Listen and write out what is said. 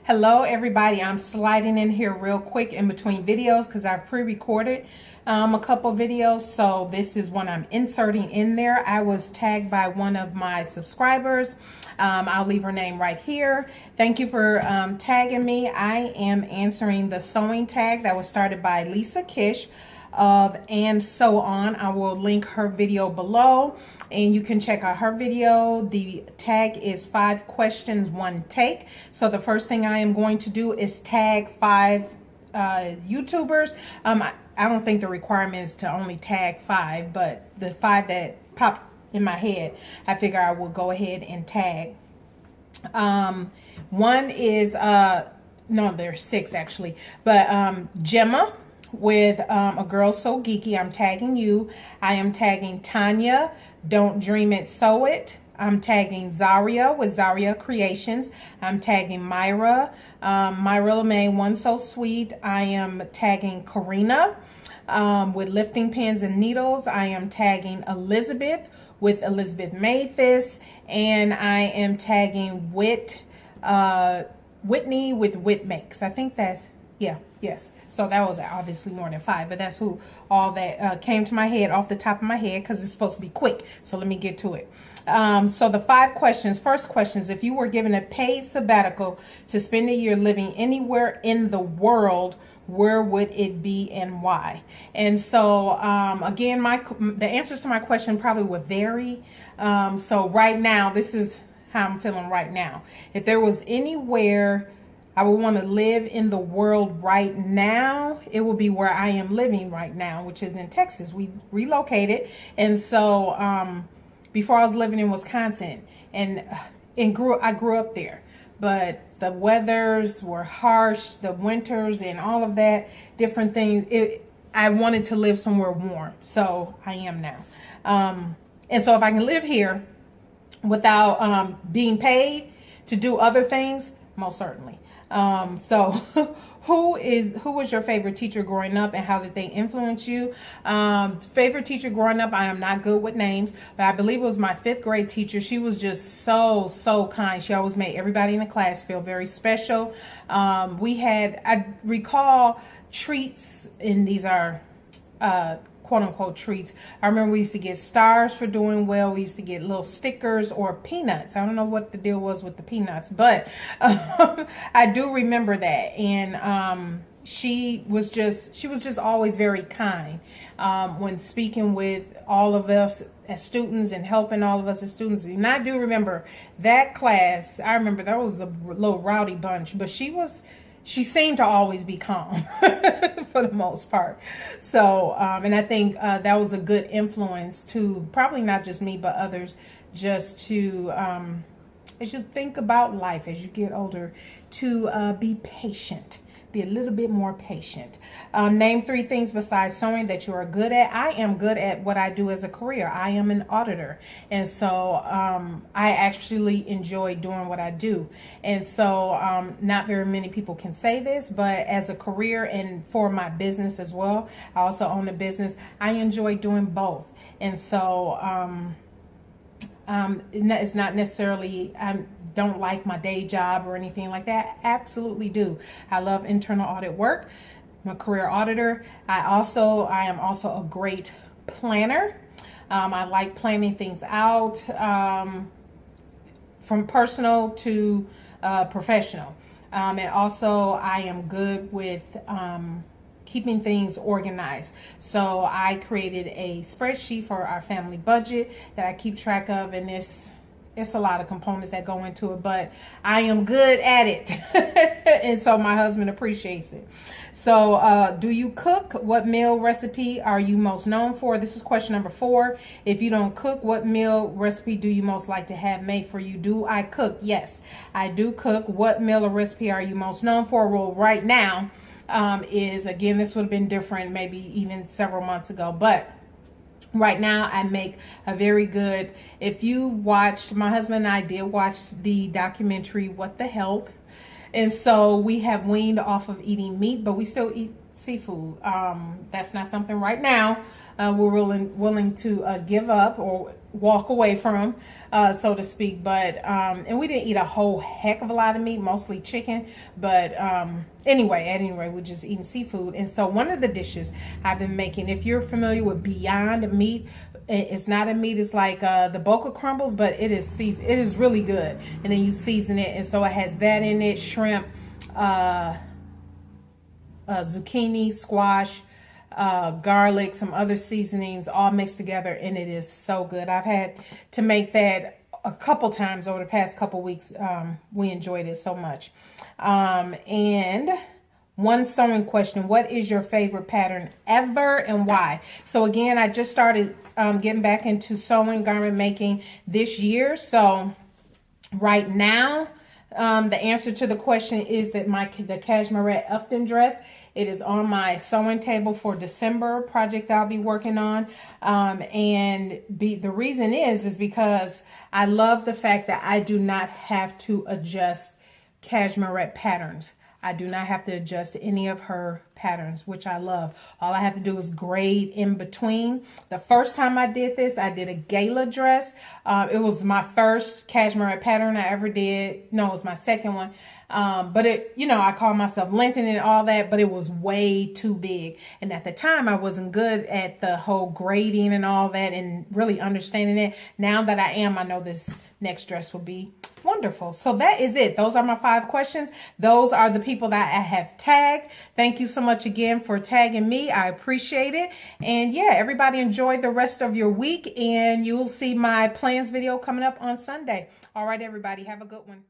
Hello everybody, I'm sliding in here real quick in between videos because I've pre-recorded a couple videos, so this is one I'm inserting in there. I was tagged by one of my subscribers. I'll leave her name right here. Thank you for tagging me. I am answering the sewing tag that was started by Lisa Kish of And So On. I will link her video below and you can check out her video. The tag is 5 questions, 1 take. So the first thing I am going to do is tag 5 YouTubers. I don't think the requirement is to only tag 5, but the 5 that popped in my head, I figure I will go ahead and tag. One is, no, there's 6 actually, but Gemma with Agirlsewgeeky, I'm tagging you. I am tagging Tanya, Don't Dream It, Sew It. I'm tagging Zaria with ZariahsCreations. I'm tagging Myra, Myra made OneSewSweet. I am tagging Karina with Liftingpinsandneedles. I am tagging Elizabeth with ElizabethMadeThis. And I am tagging Whitney with WhitMakes. I think that's, yeah, yes. So that was obviously more than 5, but that's who all that came to my head off the top of my head because it's supposed to be quick. So let me get to it. So the 5 questions. First question is, if you were given a paid sabbatical to spend a year living anywhere in the world, where would it be and why? And so again, the answers to my question probably would vary. So right now, this is how I'm feeling right now. If there was anywhere I would want to live in the world right now, it will be where I am living right now, which is in Texas. We relocated. And so before I was living in Wisconsin and I grew up there. But the weathers were harsh, the winters and all of that, different things. I wanted to live somewhere warm. So I am now. And so if I can live here without being paid to do other things, most certainly. So who was your favorite teacher growing up and how did they influence you? Favorite teacher growing up, I am not good with names, but I believe it was my 5th grade teacher. She was just so kind. She always made everybody in the class feel very special. I recall treats, and these are quote unquote treats. I remember we used to get stars for doing well. We used to get little stickers or peanuts. I don't know what the deal was with the peanuts, but I do remember that. And she was just always very kind when speaking with all of us as students and helping all of us as students. And I do remember that class. I remember that was a little rowdy bunch, but she seemed to always be calm for the most part. So, and I think that was a good influence to probably not just me, but others, just to, as you think about life, as you get older, to be patient. Be a little bit more patient. Name 3 things besides sewing that you are good at. I am good at what I do as a career. I am an auditor. And so I actually enjoy doing what I do. And so not very many people can say this, but as a career and for my business as well, I also own a business. I enjoy doing both. And so it's not necessarily, I don't like my day job or anything like that. I absolutely do. I love internal audit work. I'm a career auditor. I am also a great planner. I like planning things out from personal to professional. And also I am good with keeping things organized. So I created a spreadsheet for our family budget that I keep track of, and it's a lot of components that go into it, but I am good at it. And so my husband appreciates it. So do you cook? What meal recipe are you most known for? This is question number 4. If you don't cook, what meal recipe do you most like to have made for you? Do I cook? Yes, I do cook. What meal or recipe are you most known for? Well, right now, is, again, this would have been different maybe even several months ago, but right now I make a very good, if you watched, my husband and I did watch the documentary What the Health, and so we have weaned off of eating meat, but we still eat seafood. That's not something right now we're willing to give up, or walk away from, so to speak. But and we didn't eat a whole heck of a lot of meat, mostly chicken. But anyway, we're just eating seafood. And so one of the dishes I've been making, if you're familiar with Beyond Meat, it's not a meat, it's like the Boca crumbles, but it is seasoned. It is really good. And then you season it, and so it has that in it, shrimp, zucchini, squash, garlic, some other seasonings, all mixed together, and it is so good. I've had to make that a couple times over the past couple weeks. We enjoyed it so much. And one sewing question: what is your favorite pattern ever and why? So again, I just started getting back into sewing, garment making this year. So right now, the answer to the question is that the Cashmere Upton dress, it is on my sewing table for December project I'll be working on. The reason is because I love the fact that I do not have to adjust Cashmere patterns. I do not have to adjust any of her patterns, which I love. All I have to do is grade in between. The first time I did this, I did a gala dress. It was my first cashmere pattern I ever did. No, it was my second one. But it, I call myself lengthening and all that, but it was way too big. And at the time, I wasn't good at the whole grading and all that and really understanding it. Now that I am, I know this next dress will be wonderful. So that is it. Those are my 5 questions. Those are the people that I have tagged. Thank you so much again for tagging me. I appreciate it. And yeah, everybody enjoy the rest of your week, and you'll see my plans video coming up on Sunday. All right, everybody, have a good one.